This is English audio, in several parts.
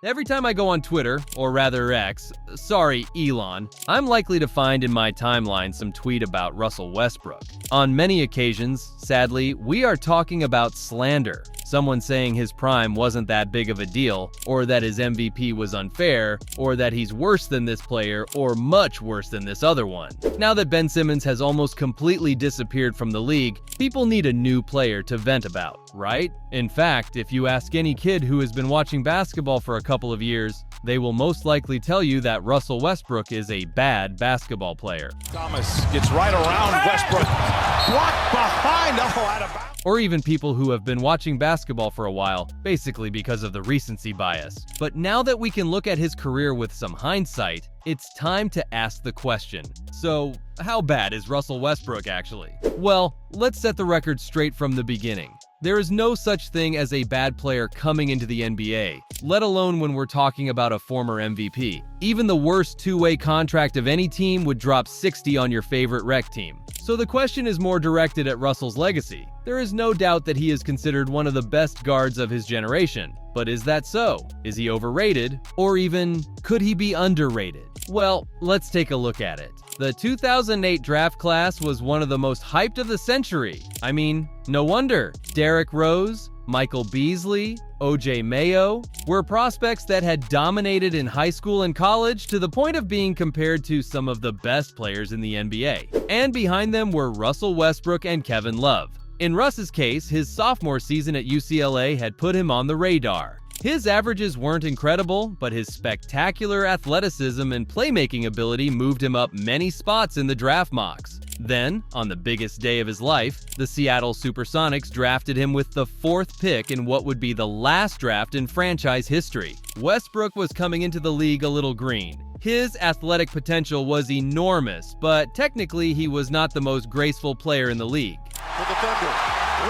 Every time I go on Twitter, or rather X, sorry Elon, I'm likely to find in my timeline some tweet about Russell Westbrook. On many occasions, sadly, we are talking about slander. Someone saying his prime wasn't that big of a deal, or that his MVP was unfair, or that he's worse than this player, or much worse than this other one. Now that Ben Simmons has almost completely disappeared from the league, people need a new player to vent about, right? In fact, if you ask any kid who has been watching basketball for a couple of years, they will most likely tell you that Russell Westbrook is a bad basketball player. Thomas gets right around Westbrook. Blocked behind. Oh, out of bounds. Or even people who have been watching basketball for a while, basically because of the recency bias. But now that we can look at his career with some hindsight, it's time to ask the question. So, how bad is Russell Westbrook actually? Well, let's set the record straight from the beginning. There is no such thing as a bad player coming into the NBA, let alone when we're talking about a former MVP. Even the worst two-way contract of any team would drop 60 on your favorite rec team. So the question is more directed at Russell's legacy. There is no doubt that he is considered one of the best guards of his generation. But is that so? Is he overrated? Or even, could he be underrated? Well, let's take a look at it. The 2008 draft class was one of the most hyped of the century. I mean, no wonder. Derrick Rose, Michael Beasley, O.J. Mayo were prospects that had dominated in high school and college to the point of being compared to some of the best players in the NBA. And behind them were Russell Westbrook and Kevin Love. In Russ's case, his sophomore season at UCLA had put him on the radar. His averages weren't incredible, but his spectacular athleticism and playmaking ability moved him up many spots in the draft mocks. Then, on the biggest day of his life, the Seattle Supersonics drafted him with the 4th pick in what would be the last draft in franchise history. Westbrook was coming into the league a little green. His athletic potential was enormous, but technically he was not the most graceful player in the league. For the Thunder,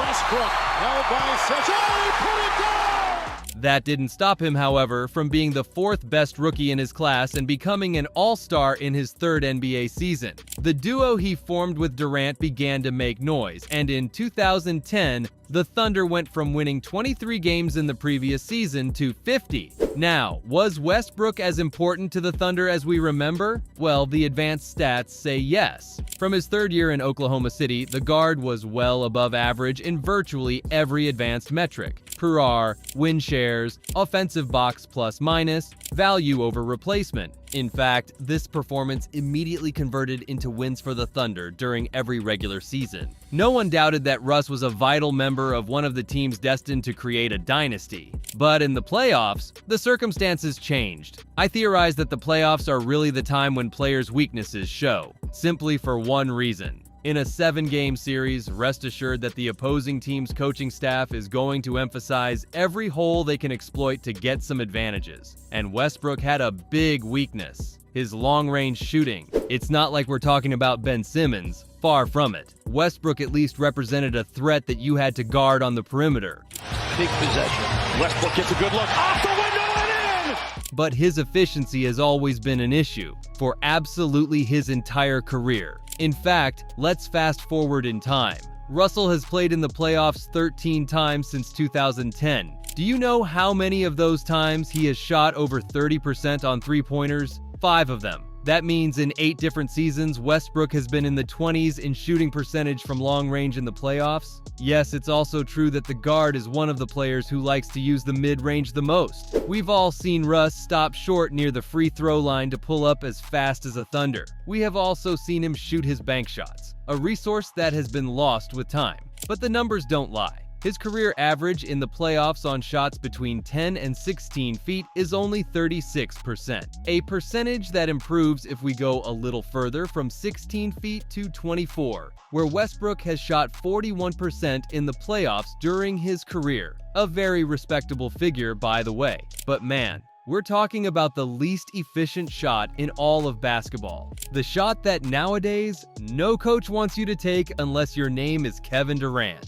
Westbrook held by Seth. Oh, he put it down! That didn't stop him, however, from being the 4th best rookie in his class and becoming an all-star in his 3rd NBA season. The duo he formed with Durant began to make noise, and in 2010, the Thunder went from winning 23 games in the previous season to 50. Now, was Westbrook as important to the Thunder as we remember? Well, the advanced stats say yes. From his 3rd year in Oklahoma City, the guard was well above average in virtually every advanced metric: PER, win shares, offensive box plus minus, value over replacement. In fact, this performance immediately converted into wins for the Thunder during every regular season. No one doubted that Russ was a vital member of one of the teams destined to create a dynasty. But in the playoffs, the circumstances changed. I theorize that the playoffs are really the time when players' weaknesses show, simply for one reason. In a 7-game series, rest assured that the opposing team's coaching staff is going to emphasize every hole they can exploit to get some advantages. And Westbrook had a big weakness: his long-range shooting. It's not like we're talking about Ben Simmons, far from it. Westbrook at least represented a threat that you had to guard on the perimeter. Big possession. Westbrook gets a good look. Off the window and in! But his efficiency has always been an issue for absolutely his entire career. In fact, let's fast forward in time. Russell has played in the playoffs 13 times since 2010. Do you know how many of those times he has shot over 30% on three-pointers? 5 of them. That means in 8 different seasons, Westbrook has been in the 20s in shooting percentage from long range in the playoffs. Yes, it's also true that the guard is one of the players who likes to use the mid-range the most. We've all seen Russ stop short near the free throw line to pull up as fast as a Thunder. We have also seen him shoot his bank shots, a resource that has been lost with time. But the numbers don't lie. His career average in the playoffs on shots between 10 and 16 feet is only 36%, a percentage that improves if we go a little further from 16 feet to 24, where Westbrook has shot 41% in the playoffs during his career. A very respectable figure, by the way. But man, we're talking about the least efficient shot in all of basketball. The shot that nowadays, no coach wants you to take unless your name is Kevin Durant.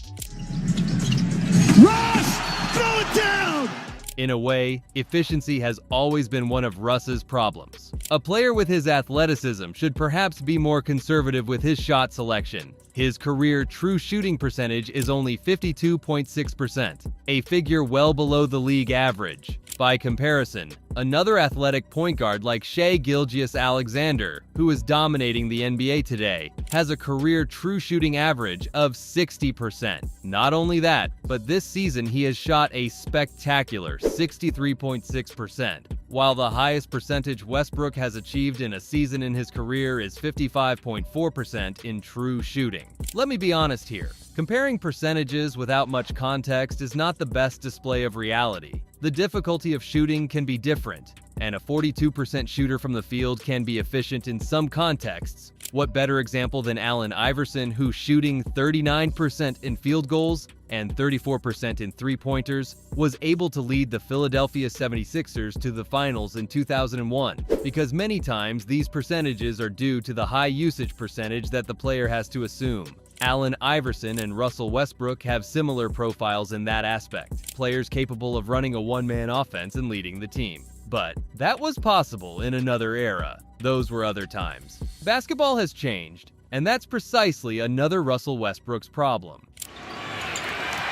Russ! Throw it down! In a way, efficiency has always been one of Russ's problems. A player with his athleticism should perhaps be more conservative with his shot selection. His career true shooting percentage is only 52.6%, a figure well below the league average. By comparison, another athletic point guard like Shai Gilgeous-Alexander, who is dominating the NBA today, has a career true shooting average of 60%. Not only that, but this season he has shot a spectacular 63.6%, while the highest percentage Westbrook has achieved in a season in his career is 55.4% in true shooting. Let me be honest here. Comparing percentages without much context is not the best display of reality. The difficulty of shooting can be different, and a 42% shooter from the field can be efficient in some contexts. What better example than Allen Iverson, who shooting 39% in field goals and 34% in three-pointers, was able to lead the Philadelphia 76ers to the finals in 2001, because many times these percentages are due to the high usage percentage that the player has to assume. Allen Iverson and Russell Westbrook have similar profiles in that aspect, players capable of running a one-man offense and leading the team. But that was possible in another era. Those were other times. Basketball has changed, and that's precisely another Russell Westbrook's problem.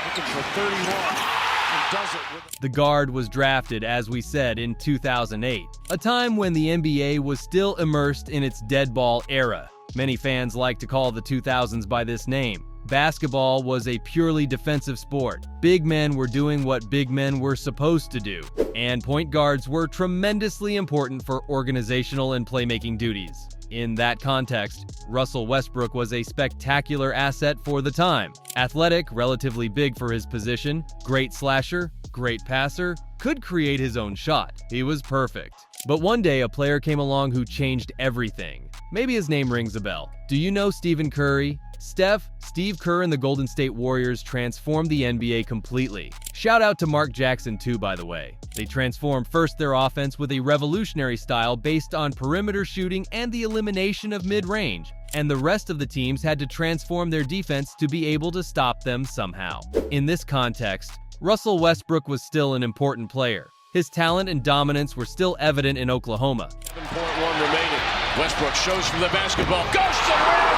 Looking for 31. And does it with... The guard was drafted, as we said, in 2008, a time when the NBA was still immersed in its dead ball era. Many fans like to call the 2000s by this name. Basketball was a purely defensive sport. Big men were doing what big men were supposed to do, and point guards were tremendously important for organizational and playmaking duties. In that context, Russell Westbrook was a spectacular asset for the time. Athletic, relatively big for his position, great slasher, great passer, could create his own shot. He was perfect. But one day, a player came along who changed everything. Maybe his name rings a bell. Do you know Stephen Curry? Steve Kerr and the Golden State Warriors transformed the NBA completely. Shout out to Mark Jackson too, by the way. They transformed first their offense with a revolutionary style based on perimeter shooting and the elimination of mid-range, and the rest of the teams had to transform their defense to be able to stop them somehow. In this context, Russell Westbrook was still an important player. His talent and dominance were still evident in Oklahoma. 7.1 remaining. Westbrook shows from the basketball, goes to the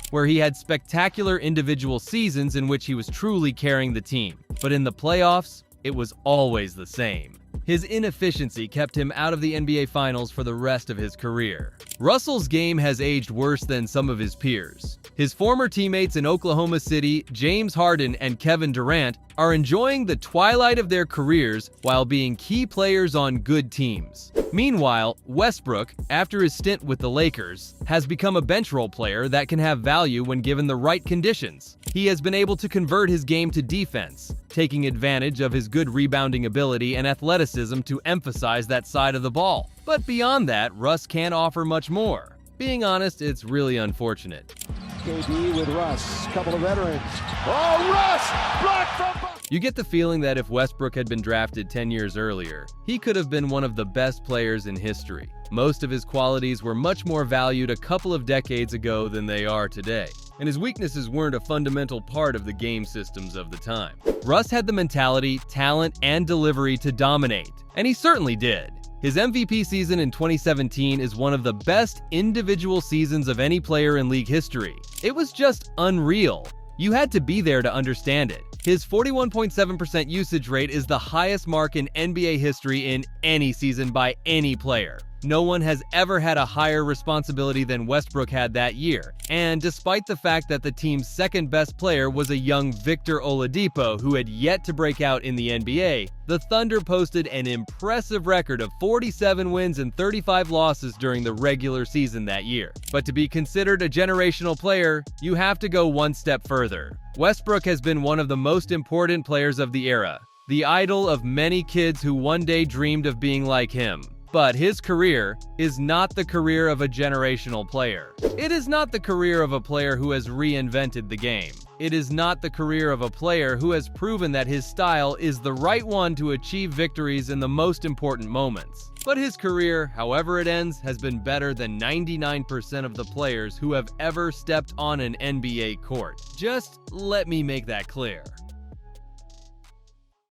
where he had spectacular individual seasons in which he was truly carrying the team. But in the playoffs, it was always the same. His inefficiency kept him out of the NBA Finals for the rest of his career. Russell's game has aged worse than some of his peers. His former teammates in Oklahoma City, James Harden and Kevin Durant, are enjoying the twilight of their careers while being key players on good teams. Meanwhile, Westbrook, after his stint with the Lakers, has become a bench role player that can have value when given the right conditions. He has been able to convert his game to defense, taking advantage of his good rebounding ability and athleticism to emphasize that side of the ball. But beyond that, Russ can't offer much more. Being honest, it's really unfortunate. KD with Russ, couple of veterans. Oh, Russ! Blocked from... You get the feeling that if Westbrook had been drafted 10 years earlier, he could have been one of the best players in history. Most of his qualities were much more valued a couple of decades ago than they are today, and his weaknesses weren't a fundamental part of the game systems of the time. Russ had the mentality, talent, and delivery to dominate, and he certainly did. His MVP season in 2017 is one of the best individual seasons of any player in league history. It was just unreal. You had to be there to understand it. His 41.7% usage rate is the highest mark in NBA history in any season by any player. No one has ever had a higher responsibility than Westbrook had that year. And despite the fact that the team's second best player was a young Victor Oladipo who had yet to break out in the NBA, the Thunder posted an impressive record of 47 wins and 35 losses during the regular season that year. But to be considered a generational player, you have to go one step further. Westbrook has been one of the most important players of the era, the idol of many kids who one day dreamed of being like him. But his career is not the career of a generational player. It is not the career of a player who has reinvented the game. It is not the career of a player who has proven that his style is the right one to achieve victories in the most important moments. But his career, however it ends, has been better than 99% of the players who have ever stepped on an NBA court. Just let me make that clear.